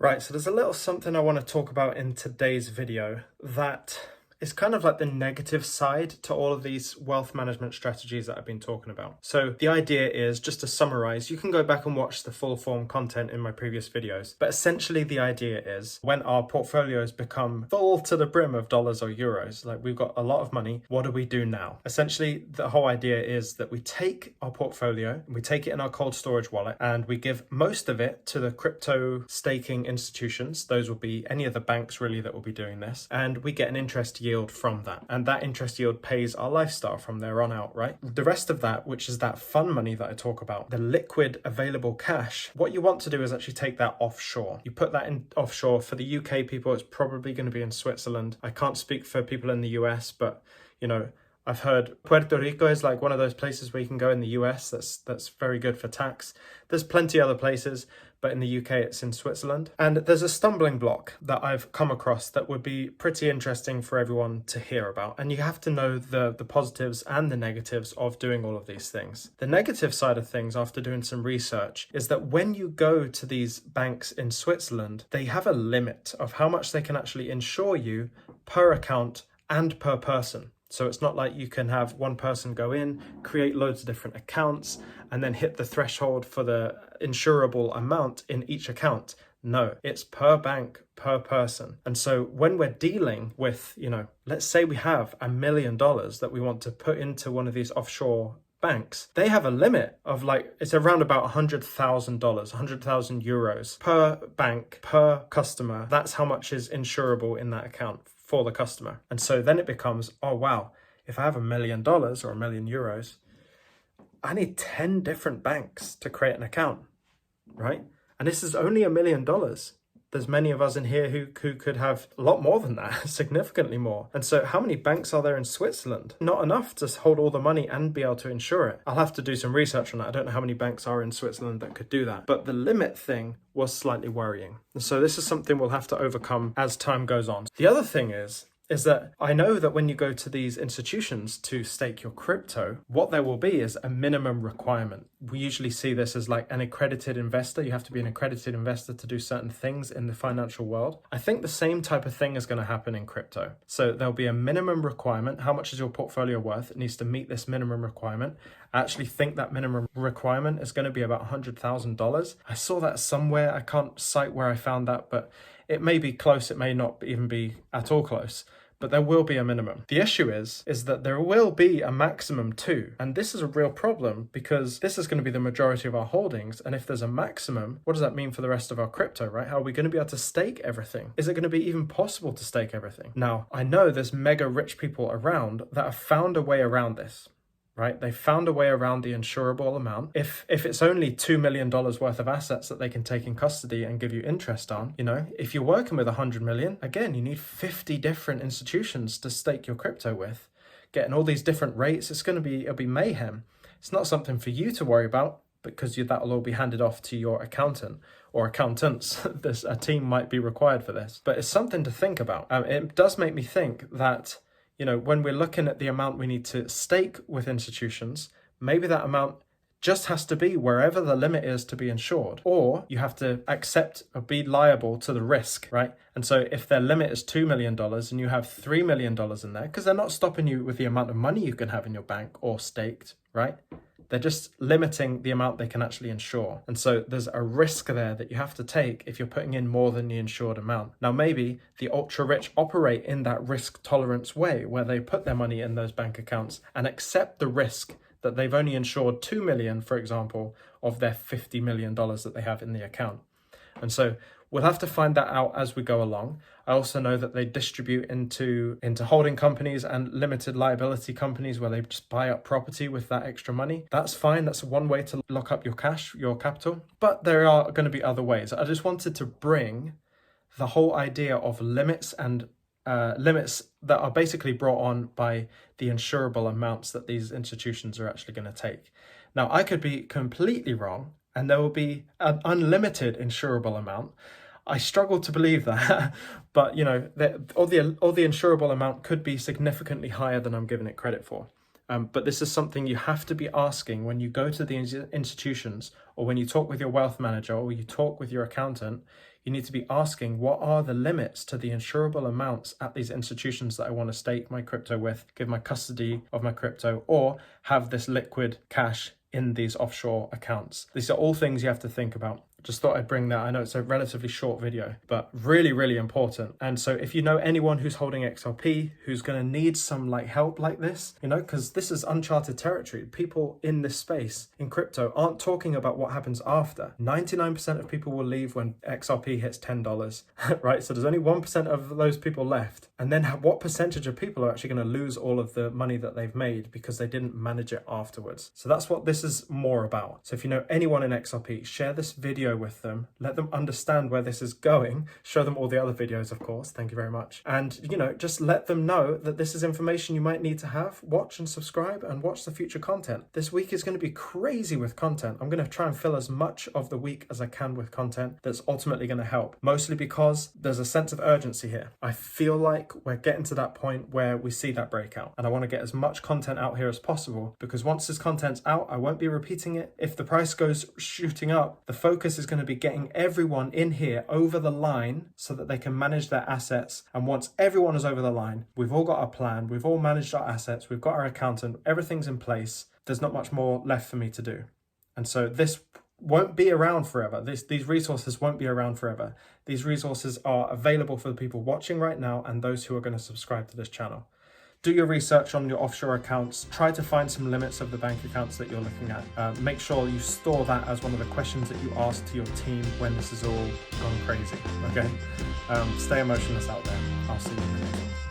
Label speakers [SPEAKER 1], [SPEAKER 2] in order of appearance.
[SPEAKER 1] Right, so there's a little something I want to talk about in today's video that is kind of like the negative side to all of these wealth management strategies that I've been talking about. So the idea is, just to summarize, you can go back and watch the full form content in my previous videos, but essentially the idea is when our portfolios become full to the brim of dollars or euros, like we've got a lot of money, what do we do now? Essentially, the whole idea is that we take our portfolio, we take it in our cold storage wallet, and we give most of it to the crypto staking institutions. Those will be any of the banks really that will be doing this, and we get an interest yield from that, and that interest yield pays our lifestyle from there on out, right? The rest of that, which is that fun money that I talk about, the liquid available cash, what you want to do is actually take that offshore. You put that in offshore. For the UK people, it's probably going to be in Switzerland. I can't speak for people in the US, but I've heard Puerto Rico is like one of those places where you can go in the US that's very good for tax. There's plenty other places, but in the UK it's in Switzerland. And there's a stumbling block that I've come across that would be pretty interesting for everyone to hear about. And you have to know the positives and the negatives of doing all of these things. The negative side of things, after doing some research, is that when you go to these banks in Switzerland, they have a limit of how much they can actually insure you per account and per person. So it's not like you can have one person go in, create loads of different accounts, and then hit the threshold for the insurable amount in each account. No, it's per bank, per person. And so when we're dealing with, let's say we have $1 million that we want to put into one of these offshore banks, they have a limit of it's around about $100,000, 100,000 euros per bank, per customer. That's how much is insurable in that account for the customer. And so then it becomes, oh wow, if I have $1 million or €1 million, I need 10 different banks to create an account, right? And this is only $1 million. There's many of us in here who could have a lot more than that, significantly more. And so how many banks are there in Switzerland? Not enough to hold all the money and be able to insure it. I'll have to do some research on that. I don't know how many banks are in Switzerland that could do that. But the limit thing was slightly worrying. And so this is something we'll have to overcome as time goes on. The other thing is that I know that when you go to these institutions to stake your crypto, what there will be is a minimum requirement. We usually see this as like an accredited investor. You have to be an accredited investor to do certain things in the financial world. I think the same type of thing is going to happen in crypto. So there'll be a minimum requirement. How much is your portfolio worth? It needs to meet this minimum requirement. I actually think that minimum requirement is going to be about $100,000. I saw that somewhere. I can't cite where I found that, but it may be close. It may not even be at all close. But there will be a minimum. The issue is that there will be a maximum too. And this is a real problem because this is going to be the majority of our holdings. And if there's a maximum, what does that mean for the rest of our crypto, right? How are we going to be able to stake everything? Is it going to be even possible to stake everything? Now, I know there's mega rich people around that have found a way around this. Right? They found a way around the insurable amount. If it's only $2 million worth of assets that they can take in custody and give you interest on, if you're working with 100 million, again, you need 50 different institutions to stake your crypto with, getting all these different rates. It'll be mayhem. It's not something for you to worry about because that'll all be handed off to your accountant or accountants. A team might be required for this, but it's something to think about. It does make me think that when we're looking at the amount we need to stake with institutions, maybe that amount just has to be wherever the limit is to be insured, or you have to accept or be liable to the risk, right? And so if their limit is $2 million and you have $3 million in there, because they're not stopping you with the amount of money you can have in your bank or staked, right? They're just limiting the amount they can actually insure. And so there's a risk there that you have to take if you're putting in more than the insured amount. Now, maybe the ultra rich operate in that risk tolerance way where they put their money in those bank accounts and accept the risk that they've only insured 2 million, for example, of their $50 million that they have in the account. And so we'll have to find that out as we go along. I also know that they distribute into holding companies and limited liability companies where they just buy up property with that extra money. That's fine. That's one way to lock up your cash, your capital. But there are going to be other ways. I just wanted to bring the whole idea of limits and limits that are basically brought on by the insurable amounts that these institutions are actually going to take. Now, I could be completely wrong, and there will be an unlimited insurable amount. I struggle to believe that, but all the insurable amount could be significantly higher than I'm giving it credit for. But this is something you have to be asking when you go to the institutions, or when you talk with your wealth manager, or you talk with your accountant. You need to be asking, what are the limits to the insurable amounts at these institutions that I want to stake my crypto with, give my custody of my crypto, or have this liquid cash in these offshore accounts? These are all things you have to think about. Just thought I'd bring that. I know it's a relatively short video, but really, really important. And so if you know anyone who's holding XRP, who's going to need some help like this, because this is uncharted territory. People in this space, in crypto, aren't talking about what happens after. 99% of people will leave when XRP hits $10, right? So there's only 1% of those people left. And then what percentage of people are actually going to lose all of the money that they've made because they didn't manage it afterwards? So that's what this is more about. So if you know anyone in XRP, share this video with them, let them understand where this is going, show them all the other videos, of course, thank you very much, and just let them know that this is information you might need to have. Watch and subscribe and watch the future content. This week is going to be crazy with content. I'm going to try and fill as much of the week as I can with content that's ultimately going to help, mostly because there's a sense of urgency here. I feel like we're getting to that point where we see that breakout, and I want to get as much content out here as possible, because once this content's out, I won't be repeating it. If the price goes shooting up, the focus is going to be getting everyone in here over the line so that they can manage their assets. And once everyone is over the line, we've all got our plan, we've all managed our assets, we've got our accountant, everything's in place, there's not much more left for me to do. And so this won't be around forever. These resources won't be around forever. These resources are available for the people watching right now and those who are going to subscribe to this channel. Do your research on your offshore accounts. Try to find some limits of the bank accounts that you're looking at. Make sure you store that as one of the questions that you ask to your team when this is all gone crazy, okay? Stay emotionless out there. I'll see you in the next one.